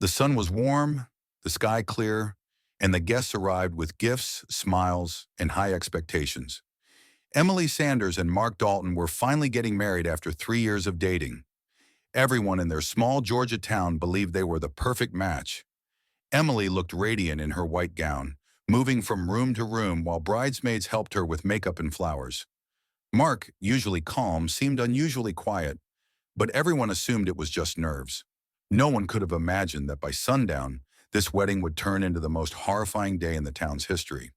The sun was warm, the sky clear, and the guests arrived with gifts, smiles, and high expectations. Emily Sanders and Mark Dalton were finally getting married after 3 years of dating. Everyone in their small Georgia town believed they were the perfect match. Emily looked radiant in her white gown, moving from room to room while bridesmaids helped her with makeup and flowers. Mark, usually calm, seemed unusually quiet, but everyone assumed it was just nerves. No one could have imagined that by sundown, this wedding would turn into the most horrifying day in the town's history.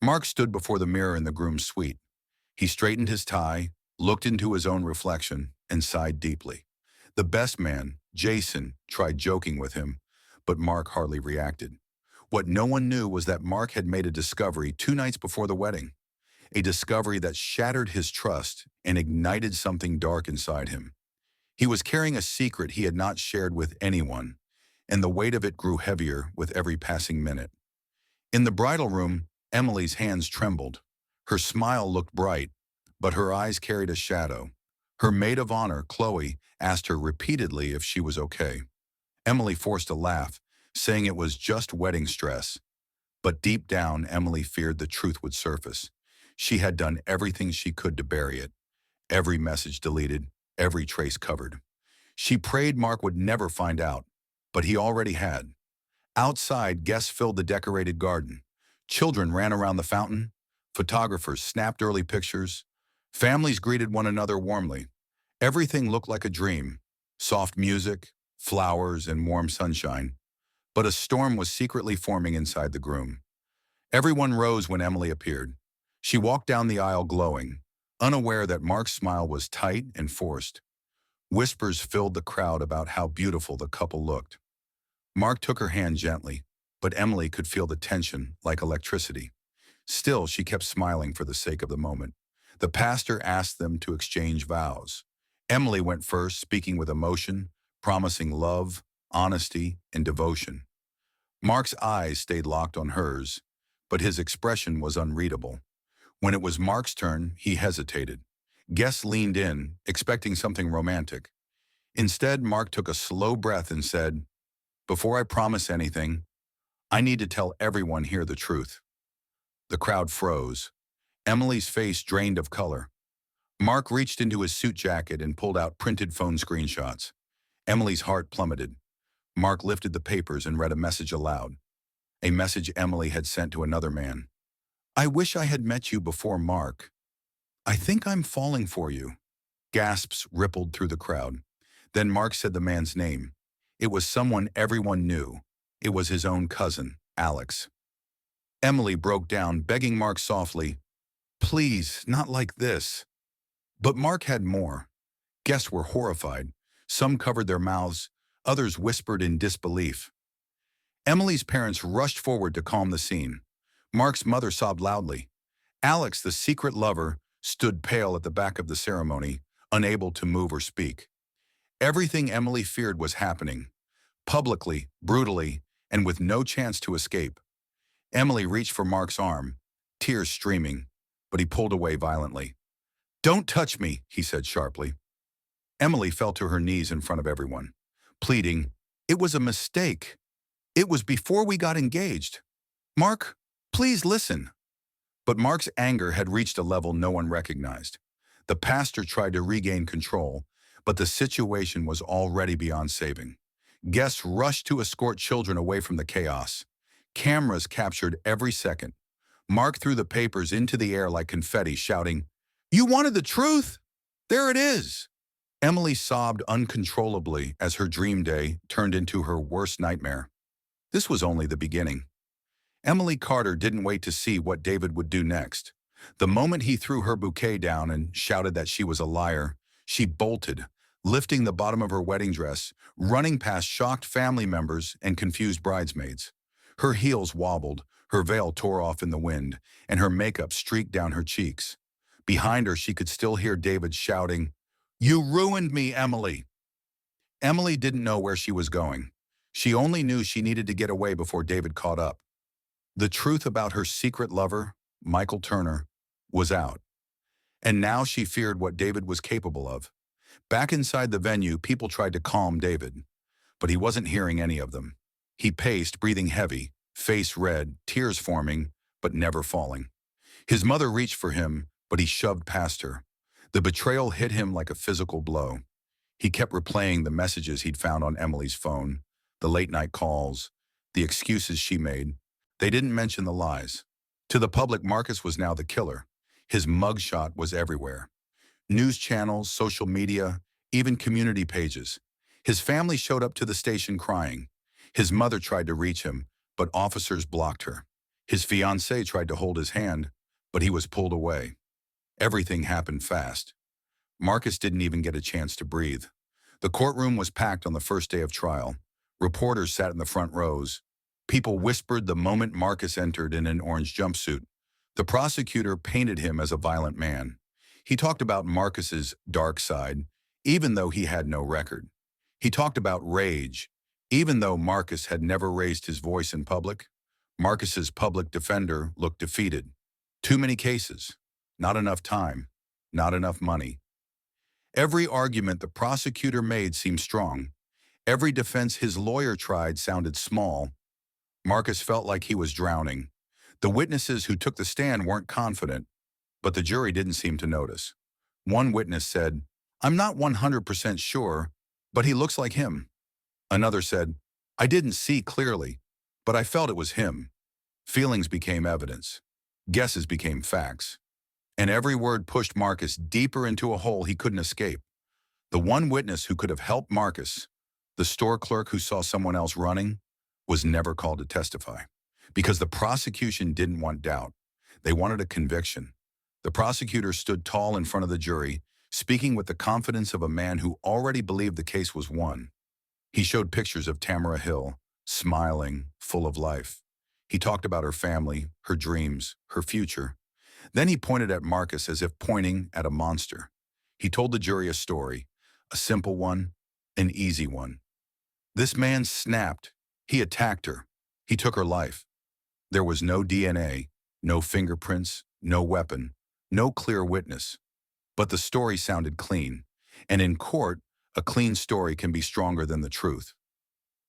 Mark stood before the mirror in the groom's suite. He straightened his tie, looked into his own reflection, and sighed deeply. The best man, Jason, tried joking with him, but Mark hardly reacted. What no one knew was that Mark had made a discovery 2 nights before the wedding, a discovery that shattered his trust and ignited something dark inside him. He was carrying a secret he had not shared with anyone, and the weight of it grew heavier with every passing minute. In the bridal room, Emily's hands trembled. Her smile looked bright, but her eyes carried a shadow. Her maid of honor, Chloe, asked her repeatedly if she was okay. Emily forced a laugh, saying it was just wedding stress. But deep down, Emily feared the truth would surface. She had done everything she could to bury it. Every message deleted, every trace covered. She prayed Mark would never find out, but he already had. Outside, guests filled the decorated garden. Children ran around the fountain. Photographers snapped early pictures. Families greeted one another warmly. Everything looked like a dream. Soft music, flowers, and warm sunshine. But a storm was secretly forming inside the groom. Everyone rose when Emily appeared. She walked down the aisle glowing, unaware that Mark's smile was tight and forced. Whispers filled the crowd about how beautiful the couple looked. Mark took her hand gently, but Emily could feel the tension like electricity. Still, she kept smiling for the sake of the moment. The pastor asked them to exchange vows. Emily went first, speaking with emotion, promising love, honesty, and devotion. Mark's eyes stayed locked on hers, but his expression was unreadable. When it was Mark's turn, he hesitated. Guests leaned in, expecting something romantic. Instead, Mark took a slow breath and said, "Before I promise anything, I need to tell everyone here the truth." The crowd froze. Emily's face drained of color. Mark reached into his suit jacket and pulled out printed phone screenshots. Emily's heart plummeted. Mark lifted the papers and read a message aloud. A message Emily had sent to another man. "I wish I had met you before, Mark. I think I'm falling for you." Gasps rippled through the crowd. Then Mark said the man's name. It was someone everyone knew. It was his own cousin, Alex. Emily broke down, begging Mark softly, "Please, not like this." But Mark had more. Guests were horrified. Some covered their mouths, others whispered in disbelief. Emily's parents rushed forward to calm the scene. Mark's mother sobbed loudly. Alex, the secret lover, stood pale at the back of the ceremony, unable to move or speak. Everything Emily feared was happening, publicly, brutally, and with no chance to escape. Emily reached for Mark's arm, tears streaming, but he pulled away violently. "Don't touch me," he said sharply. Emily fell to her knees in front of everyone, pleading, "It was a mistake. It was before we got engaged. Mark, please listen." But Mark's anger had reached a level no one recognized. The pastor tried to regain control, but the situation was already beyond saving. Guests rushed to escort children away from the chaos. Cameras captured every second. Mark threw the papers into the air like confetti, shouting, "You wanted the truth? There it is." Emily sobbed uncontrollably as her dream day turned into her worst nightmare. This was only the beginning. Emily Carter didn't wait to see what David would do next. The moment he threw her bouquet down and shouted that she was a liar, she bolted, lifting the bottom of her wedding dress, running past shocked family members and confused bridesmaids. Her heels wobbled, her veil tore off in the wind, and her makeup streaked down her cheeks. Behind her, she could still hear David shouting, "You ruined me, Emily." Emily didn't know where she was going. She only knew she needed to get away before David caught up. The truth about her secret lover, Michael Turner, was out. And now she feared what David was capable of. Back inside the venue, people tried to calm David. but he wasn't hearing any of them. He paced, breathing heavy, face red, tears forming, but never falling. His mother reached for him, but he shoved past her. The betrayal hit him like a physical blow. He kept replaying the messages he'd found on Emily's phone, the late-night calls, the excuses she made. They didn't mention the lies. To the public, Marcus was now the killer. His mugshot was everywhere. News channels, social media, even community pages. His family showed up to the station crying. His mother tried to reach him, but officers blocked her. His fiancée tried to hold his hand, but he was pulled away. Everything happened fast. Marcus didn't even get a chance to breathe. The courtroom was packed on the first day of trial. Reporters sat in the front rows. People whispered the moment Marcus entered in an orange jumpsuit. The prosecutor painted him as a violent man. He talked about Marcus's dark side, even though he had no record. He talked about rage, even though Marcus had never raised his voice in public. Marcus's public defender looked defeated. Too many cases, not enough time, not enough money. Every argument the prosecutor made seemed strong. Every defense his lawyer tried sounded small. Marcus felt like he was drowning. The witnesses who took the stand weren't confident, but the jury didn't seem to notice. One witness said, "I'm not 100% sure, but he looks like him." Another said, "I didn't see clearly, but I felt it was him." Feelings became evidence. Guesses became facts. And every word pushed Marcus deeper into a hole he couldn't escape. The one witness who could have helped Marcus, the store clerk who saw someone else running, was never called to testify. Because the prosecution didn't want doubt. They wanted a conviction. The prosecutor stood tall in front of the jury, speaking with the confidence of a man who already believed the case was won. He showed pictures of Tamara Hill, smiling, full of life. He talked about her family, her dreams, her future. Then he pointed at Marcus as if pointing at a monster. He told the jury a story, a simple one, an easy one. This man snapped. He attacked her. He took her life. There was no DNA, no fingerprints, no weapon, no clear witness. But the story sounded clean. And in court, a clean story can be stronger than the truth.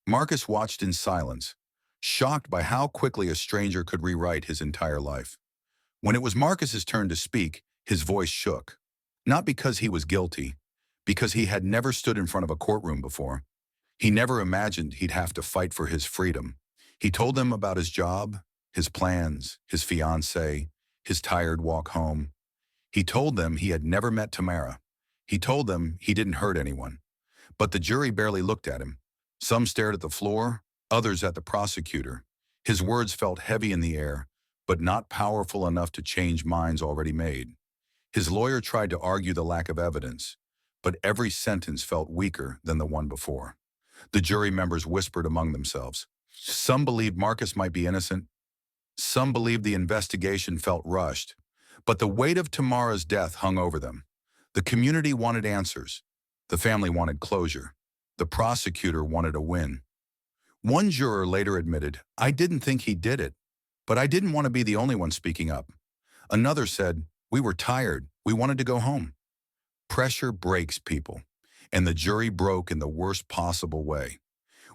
Marcus watched in silence, shocked by how quickly a stranger could rewrite his entire life. When it was Marcus's turn to speak, his voice shook. Not because he was guilty, because he had never stood in front of a courtroom before. He never imagined he'd have to fight for his freedom. He told them about his job, his plans, his fiancée, his tired walk home. He told them he had never met Tamara. He told them he didn't hurt anyone. But the jury barely looked at him. Some stared at the floor, others at the prosecutor. His words felt heavy in the air, but not powerful enough to change minds already made. His lawyer tried to argue the lack of evidence, but every sentence felt weaker than the one before. The jury members whispered among themselves. Some believed Marcus might be innocent. Some believed the investigation felt rushed. But the weight of Tamara's death hung over them. The community wanted answers. The family wanted closure. The prosecutor wanted a win. One juror later admitted, "I didn't think he did it, but I didn't want to be the only one speaking up." Another said, "We were tired. We wanted to go home." Pressure breaks people, and the jury broke in the worst possible way.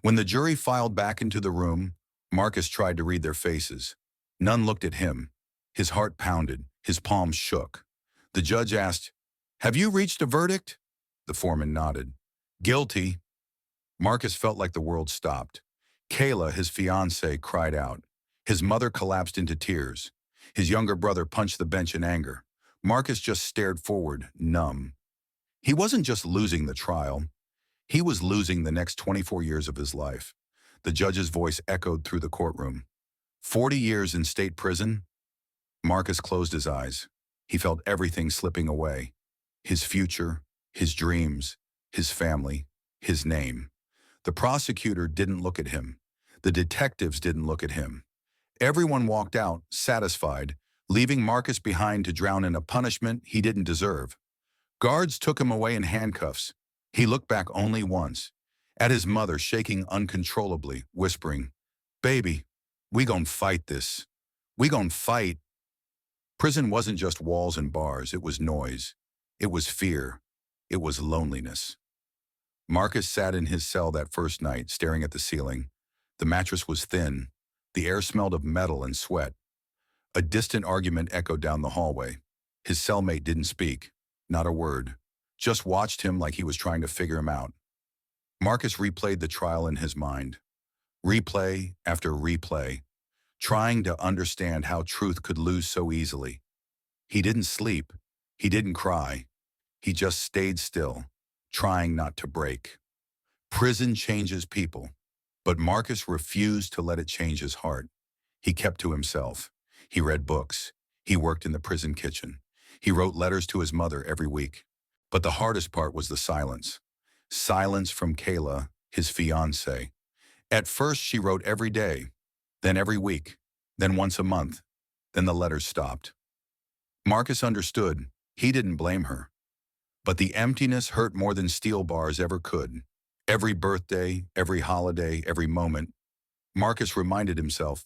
When the jury filed back into the room, Marcus tried to read their faces. None looked at him. His heart pounded. His palms shook. The judge asked, "Have you reached a verdict?" The foreman nodded. "Guilty." Marcus felt like the world stopped. Kayla, his fiancée, cried out. His mother collapsed into tears. His younger brother punched the bench in anger. Marcus just stared forward, numb. He wasn't just losing the trial. He was losing the next 24 years of his life. The judge's voice echoed through the courtroom. 40 years in state prison? Marcus closed his eyes. He felt everything slipping away. His future, his dreams, his family, his name. The prosecutor didn't look at him. The detectives didn't look at him. Everyone walked out, satisfied, leaving Marcus behind to drown in a punishment he didn't deserve. Guards took him away in handcuffs. He looked back only once, at his mother shaking uncontrollably, whispering, "Baby, we gon' fight this. We gon' fight." Prison wasn't just walls and bars, it was noise. It was fear. It was loneliness. Marcus sat in his cell that first night, staring at the ceiling. The mattress was thin. The air smelled of metal and sweat. A distant argument echoed down the hallway. His cellmate didn't speak, not a word, just watched him like he was trying to figure him out. Marcus replayed the trial in his mind, replay after replay, trying to understand how truth could lose so easily. He didn't sleep. He didn't cry. He just stayed still, trying not to break. Prison changes people, but Marcus refused to let it change his heart. He kept to himself. He read books. He worked in the prison kitchen. He wrote letters to his mother every week. But the hardest part was the silence. Silence from Kayla, his fiancée. At first, she wrote every day, then every week, then once a month. Then the letters stopped. Marcus understood. He didn't blame her. But the emptiness hurt more than steel bars ever could. Every birthday, every holiday, every moment, Marcus reminded himself,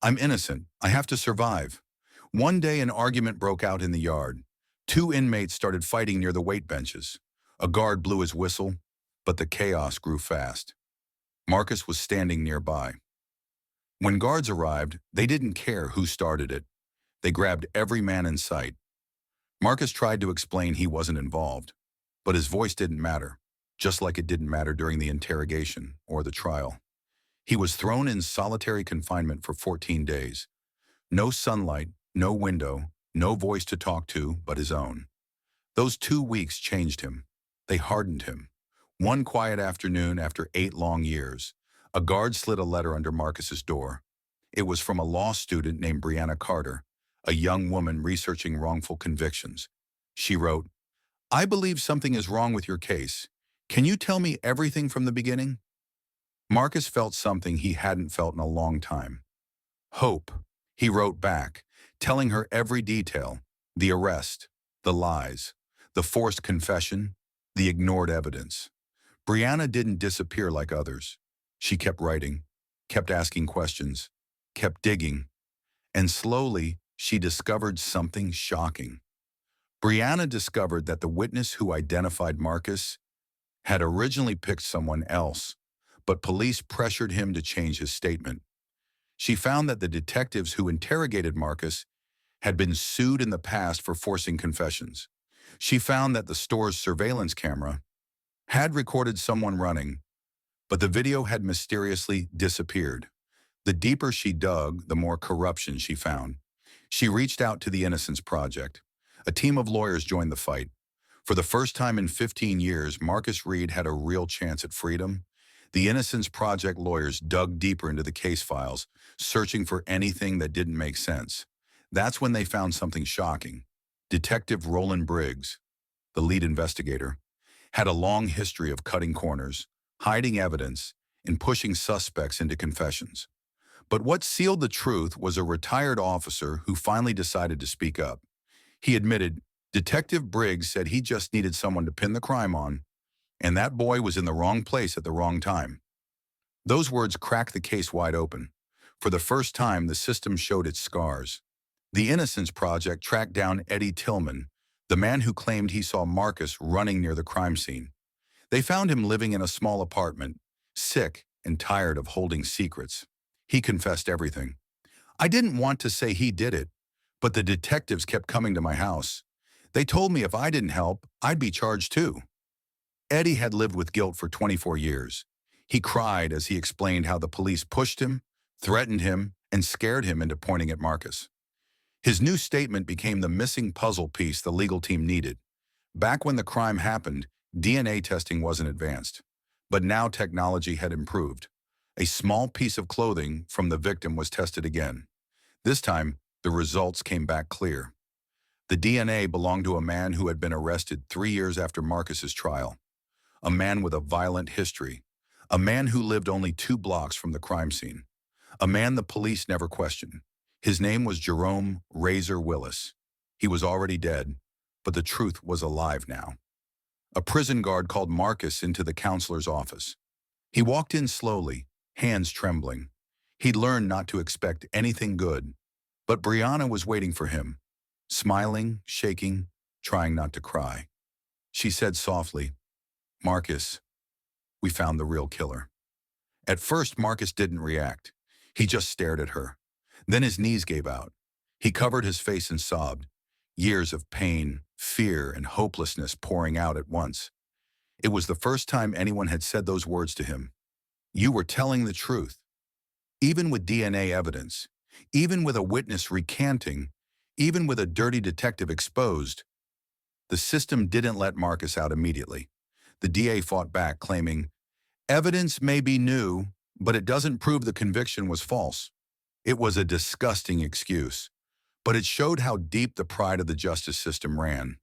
I'm innocent. I have to survive. One day an argument broke out in the yard. Two inmates started fighting near the weight benches. A guard blew his whistle, but the chaos grew fast. Marcus was standing nearby. When guards arrived, they didn't care who started it. They grabbed every man in sight. Marcus tried to explain he wasn't involved, but his voice didn't matter, just like it didn't matter during the interrogation or the trial. He was thrown in solitary confinement for 14 days. No sunlight, no window, no voice to talk to but his own. Those 2 weeks changed him. They hardened him. One quiet afternoon after 8 long years, a guard slid a letter under Marcus's door. It was from a law student named Brianna Carter, a young woman researching wrongful convictions. She wrote, I believe something is wrong with your case. Can you tell me everything from the beginning? Marcus felt something he hadn't felt in a long time. Hope. He wrote back, telling her every detail, the arrest, the lies, the forced confession, the ignored evidence. Brianna didn't disappear like others. She kept writing, kept asking questions, kept digging, and slowly she discovered something shocking. Brianna discovered that the witness who identified Marcus had originally picked someone else, but police pressured him to change his statement. She found that the detectives who interrogated Marcus had been sued in the past for forcing confessions. She found that the store's surveillance camera had recorded someone running, but the video had mysteriously disappeared. The deeper she dug, the more corruption she found. She reached out to the Innocence Project. A team of lawyers joined the fight. For the first time in 15 years, Marcus Reed had a real chance at freedom. The Innocence Project lawyers dug deeper into the case files, searching for anything that didn't make sense. That's when they found something shocking. Detective Roland Briggs, the lead investigator, had a long history of cutting corners, hiding evidence, and pushing suspects into confessions. But what sealed the truth was a retired officer who finally decided to speak up. He admitted, Detective Briggs said he just needed someone to pin the crime on, and that boy was in the wrong place at the wrong time. Those words cracked the case wide open. For the first time, the system showed its scars. The Innocence Project tracked down Eddie Tillman, the man who claimed he saw Marcus running near the crime scene. They found him living in a small apartment, sick and tired of holding secrets. He confessed everything. I didn't want to say he did it, but the detectives kept coming to my house. They told me if I didn't help, I'd be charged too. Eddie had lived with guilt for 24 years. He cried as he explained how the police pushed him, threatened him, and scared him into pointing at Marcus. His new statement became the missing puzzle piece the legal team needed. Back when the crime happened, DNA testing wasn't advanced. But now technology had improved. A small piece of clothing from the victim was tested again. This time, the results came back clear. The DNA belonged to a man who had been arrested 3 years after Marcus's trial. A man with a violent history. A man who lived only 2 blocks from the crime scene. A man the police never questioned. His name was Jerome Razor Willis. He was already dead, but the truth was alive now. A prison guard called Marcus into the counselor's office. He walked in slowly, hands trembling. He'd learned not to expect anything good, but Brianna was waiting for him, smiling, shaking, trying not to cry. She said softly, Marcus, We found the real killer. At first, Marcus didn't react. He just stared at her. Then his knees gave out. He covered his face and sobbed, years of pain, fear, and hopelessness pouring out at once. It was the first time anyone had said those words to him. You were telling the truth. Even with DNA evidence, even with a witness recanting, even with a dirty detective exposed, the system didn't let Marcus out immediately. The DA fought back, claiming, evidence may be new, but it doesn't prove the conviction was false. It was a disgusting excuse, but it showed how deep the pride of the justice system ran.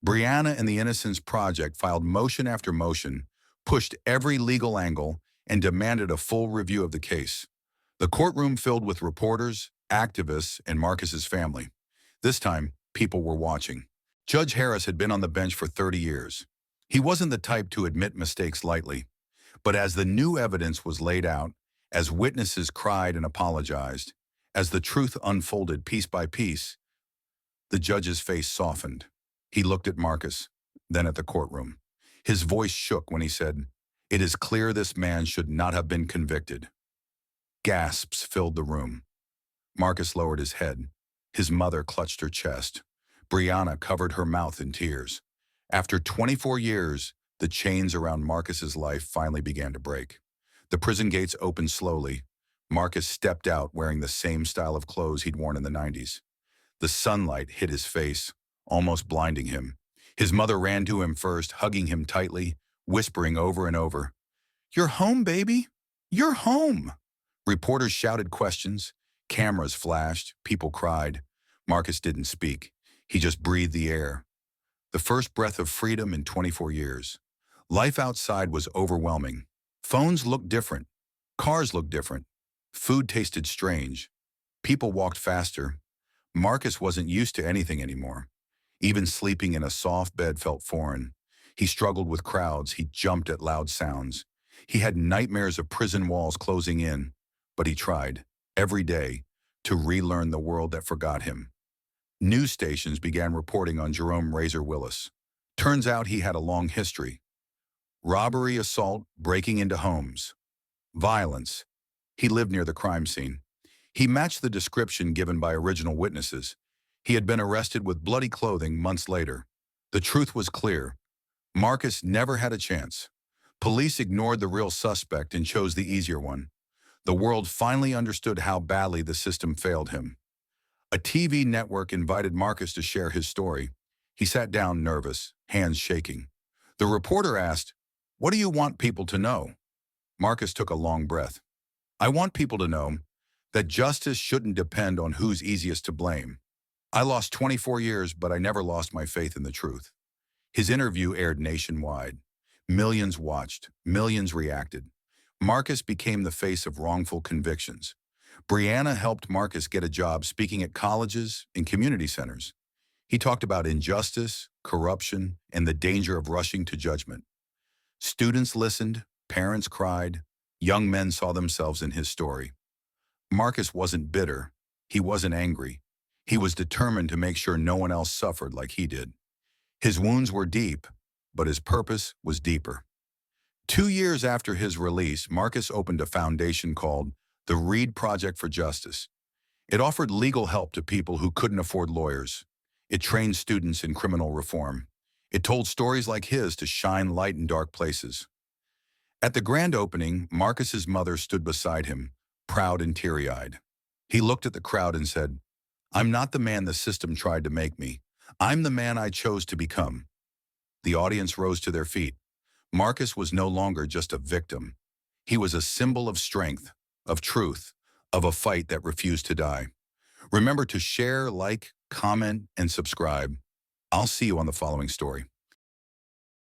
Brianna and the Innocence Project filed motion after motion, pushed every legal angle, and demanded a full review of the case. The courtroom filled with reporters, activists, and Marcus's family. This time, people were watching. Judge Harris had been on the bench for 30 years. He wasn't the type to admit mistakes lightly. But as the new evidence was laid out, as witnesses cried and apologized, as the truth unfolded piece by piece, the judge's face softened. He looked at Marcus, then at the courtroom. His voice shook when he said, "It is clear this man should not have been convicted." Gasps filled the room. Marcus lowered his head. His mother clutched her chest. Brianna covered her mouth in tears. After 24 years, the chains around Marcus's life finally began to break. The prison gates opened slowly. Marcus stepped out wearing the same style of clothes he'd worn in the 90s. The sunlight hit his face, almost blinding him. His mother ran to him first, hugging him tightly, whispering over and over, "You're home, baby. You're home." Reporters shouted questions. Cameras flashed. People cried. Marcus didn't speak. He just breathed the air. The first breath of freedom in 24 years. Life outside was overwhelming. Phones looked different. Cars looked different. Food tasted strange. People walked faster. Marcus wasn't used to anything anymore. Even sleeping in a soft bed felt foreign. He struggled with crowds. He jumped at loud sounds. He had nightmares of prison walls closing in, but he tried, every day, to relearn the world that forgot him. News stations began reporting on Jerome Razor Willis. Turns out he had a long history. Robbery, assault, breaking into homes. Violence. He lived near the crime scene. He matched the description given by original witnesses. He had been arrested with bloody clothing months later. The truth was clear. Marcus never had a chance. Police ignored the real suspect and chose the easier one. The world finally understood how badly the system failed him. A TV network invited Marcus to share his story. He sat down nervous, hands shaking. The reporter asked, "What do you want people to know?" Marcus took a long breath. "I want people to know that justice shouldn't depend on who's easiest to blame. I lost 24 years, but I never lost my faith in the truth." His interview aired nationwide. Millions watched, millions reacted. Marcus became the face of wrongful convictions. Brianna helped Marcus get a job speaking at colleges and community centers. He talked about injustice, corruption, and the danger of rushing to judgment. Students listened, parents cried, young men saw themselves in his story. Marcus wasn't bitter. He wasn't angry. He was determined to make sure no one else suffered like he did. His wounds were deep, but his purpose was deeper. 2 years after his release, Marcus opened a foundation called the Reed Project for Justice. It offered legal help to people who couldn't afford lawyers. It trained students in criminal reform. It told stories like his to shine light in dark places. At the grand opening, Marcus's mother stood beside him, proud and teary-eyed. He looked at the crowd and said, "I'm not the man the system tried to make me. I'm the man I chose to become." The audience rose to their feet. Marcus was no longer just a victim. He was a symbol of strength, of truth, of a fight that refused to die. Remember to share, like, comment, and subscribe. I'll see you on the following story.